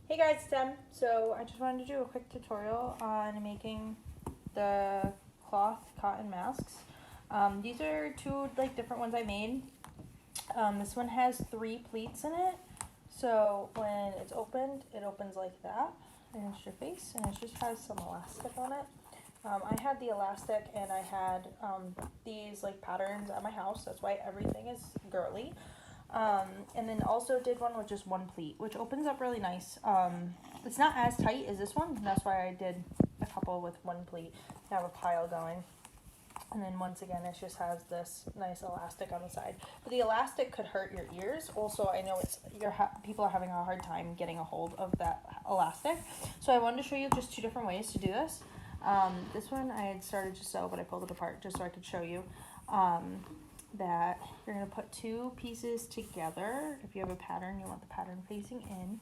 Hey guys, it's Em. So I just wanted to do a quick tutorial on making the cloth cotton masks. These are two different ones I made. This one has 3 pleats in it. So when it's opened, it opens like that, and it's your face, and it just has some elastic on it. I had the elastic and I had these patterns at my house. That's why everything is girly. And then also did one with just 1 pleat, which opens up really nice. It's not as tight as this one. That's why I did a couple with 1 pleat to have a pile going. And then once again, it just has this nice elastic on the side. But the elastic could hurt your ears. Also, I know people are having a hard time getting a hold of that elastic. So I wanted to show you just 2 different ways to do this. This one I had started to sew, but I pulled it apart just so I could show you. That you're going to put 2 pieces together. If you have a pattern, you want the pattern facing in.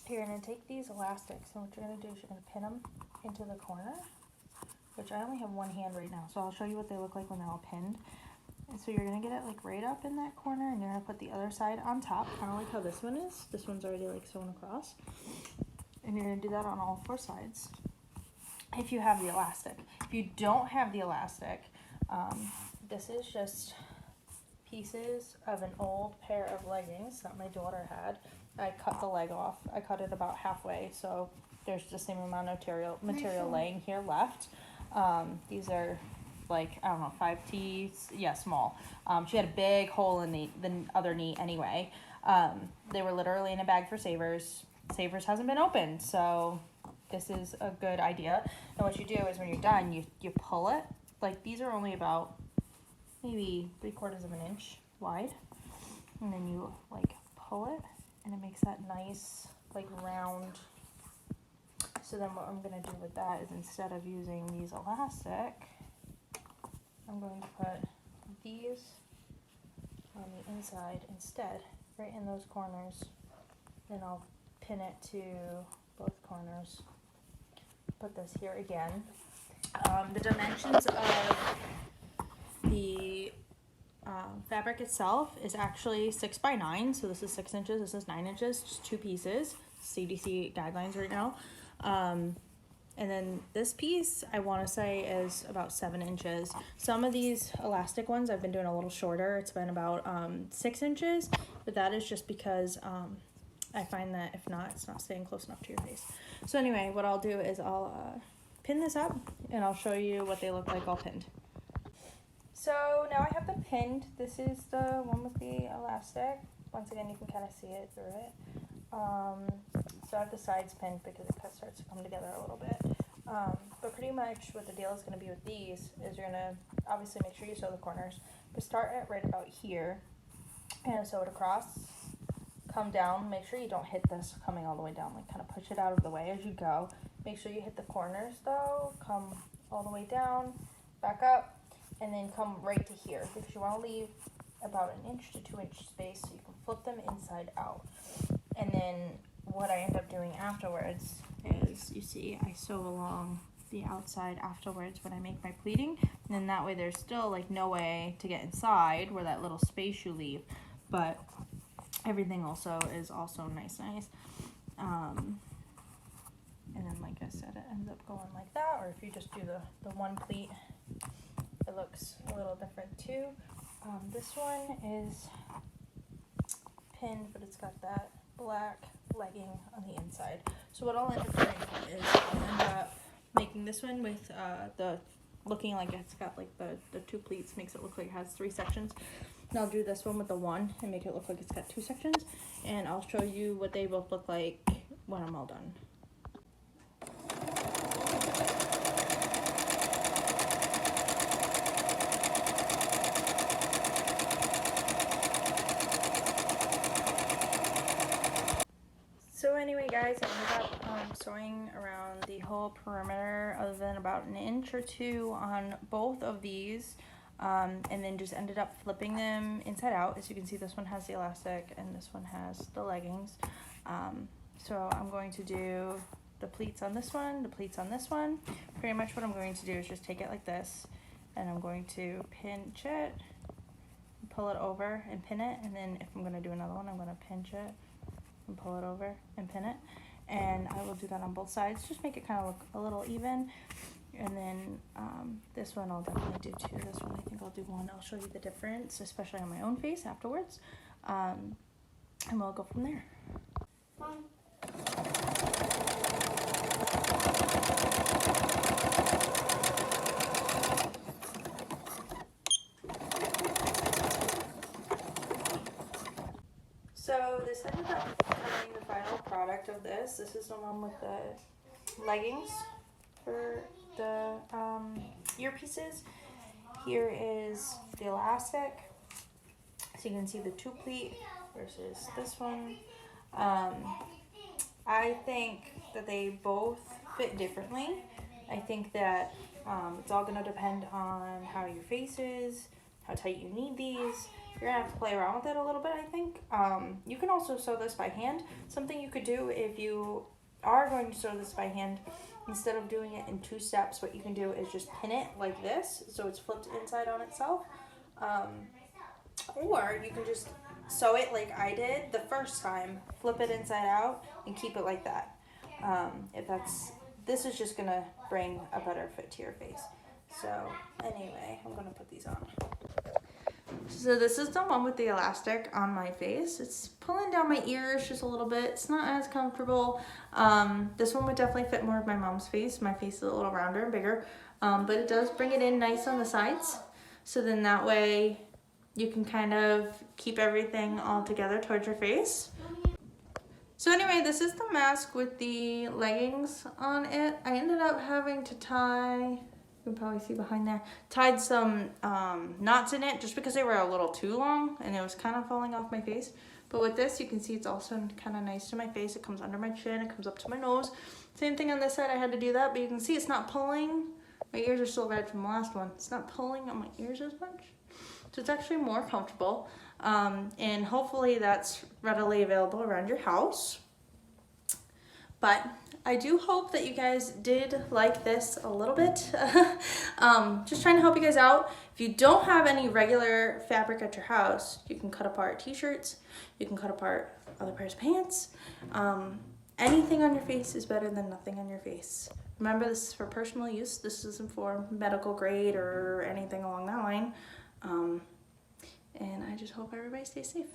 You're going to take these elastics, and what you're going to do is you're going to pin them into the corner, which I only have one hand right now, so I'll show you what they look like when they're all pinned. And so you're going to get it right up in that corner, and you're going to put the other side on top, kind of like how this one is. This one's already sewn across. And you're going to do that on all 4 sides if you have the elastic. If you don't have the elastic, this is just pieces of an old pair of leggings that my daughter had. I cut the leg off. I cut it about halfway, so there's the same amount of material laying here left. These are I don't know, 5T, yeah, small. She had a big hole in the other knee anyway. They were literally in a bag for Savers. Savers hasn't been opened, so this is a good idea. And what you do is when you're done, you pull it. These are only about maybe 3/4 of an inch wide, and then you pull it, and it makes that nice round. So then what I'm going to do with that is, instead of using these elastic, I'm going to put these on the inside instead, right in those corners. Then I'll pin it to both corners. Put this here again. The dimensions of the fabric itself is actually 6x9, so this is 6 inches, this is 9 inches, just 2 pieces, CDC guidelines right now. And then this piece, I want to say, is about 7 inches. Some of these elastic ones I've been doing a little shorter. It's been about 6 inches, but that is just because I find that if not, it's not staying close enough to your face. So anyway, what I'll do is I'll pin this up, and I'll show you what they look like all pinned. So now I have them pinned. This is the one with the elastic. Once again, you can kind of see it through it. So I have the sides pinned because it starts to come together a little bit. But pretty much what the deal is going to be with these is you're going to obviously make sure you sew the corners, but start at right about here and sew it across. Come down, make sure you don't hit this coming all the way down, kind of push it out of the way as you go. Make sure you hit the corners though, come all the way down, back up, and then come right to here, because you want to leave about 1 inch to 2 inch space so you can flip them inside out. And then what I end up doing afterwards is, you see, I sew along the outside afterwards when I make my pleating, and then that way there's still no way to get inside where that little space you leave, but everything also is also nice. And then like I said, it ends up going like that, or if you just do the 1 pleat, it looks a little different too. This one is pinned, but it's got that black legging on the inside. So what I'll end up doing is I'll end up making this one with looking like it's got the 2 pleats, makes it look like it has 3 sections. And I'll do this one with the 1 and make it look like it's got 2 sections, and I'll show you what they both look like when I'm all done. So anyway guys, I ended up sewing around the whole perimeter other than about 1 inch or 2 on both of these, and then just ended up flipping them inside out. As you can see, this one has the elastic and this one has the leggings. So I'm going to do the pleats on this one, the pleats on this one. Pretty much what I'm going to do is just take it like this, and I'm going to pinch it, pull it over and pin it, and then if I'm going to do another one, I'm going to pinch it and pull it over and pin it. And I will do that on both sides, just make it kind of look a little even. And then this one I'll definitely do too. This one I think I'll do one. I'll show you the difference, especially on my own face afterwards. And we'll go from there. So this ended up becoming the final product of this. This is the one with the leggings for the earpieces. Here is the elastic, so you can see the two pleat versus this one. I think that they both fit differently. I think that it's all going to depend on how your face is, how tight you need these. You're going to have to play around with it a little bit, I think. You can also sew this by hand. Something you could do if you are going to sew this by hand, instead of doing it in 2 steps, what you can do is just pin it like this, so it's flipped inside on itself. Or you can just sew it like I did the first time, flip it inside out, and keep it like that. This is just gonna bring a better fit to your face. So anyway, I'm gonna put these on. So this is the one with the elastic on my face. It's pulling down my ears just a little bit. It's not as comfortable. This one would definitely fit more of my mom's face. My face is a little rounder and bigger, but it does bring it in nice on the sides. So then that way you can kind of keep everything all together towards your face. So anyway, this is the mask with the leggings on it. I ended up having to tie, you can probably see behind there, tied some knots in it just because they were a little too long and it was kind of falling off my face. But with this, you can see it's also kind of nice to my face. It comes under my chin, it comes up to my nose. Same thing on this side, I had to do that, but you can see it's not pulling. My ears are still red from the last one. It's not pulling on my ears as much. So it's actually more comfortable. And hopefully that's readily available around your house. But I do hope that you guys did like this a little bit. Just trying to help you guys out. If you don't have any regular fabric at your house, you can cut apart t-shirts, you can cut apart other pairs of pants. Anything on your face is better than nothing on your face. Remember, this is for personal use. This isn't for medical grade or anything along that line. And I just hope everybody stays safe.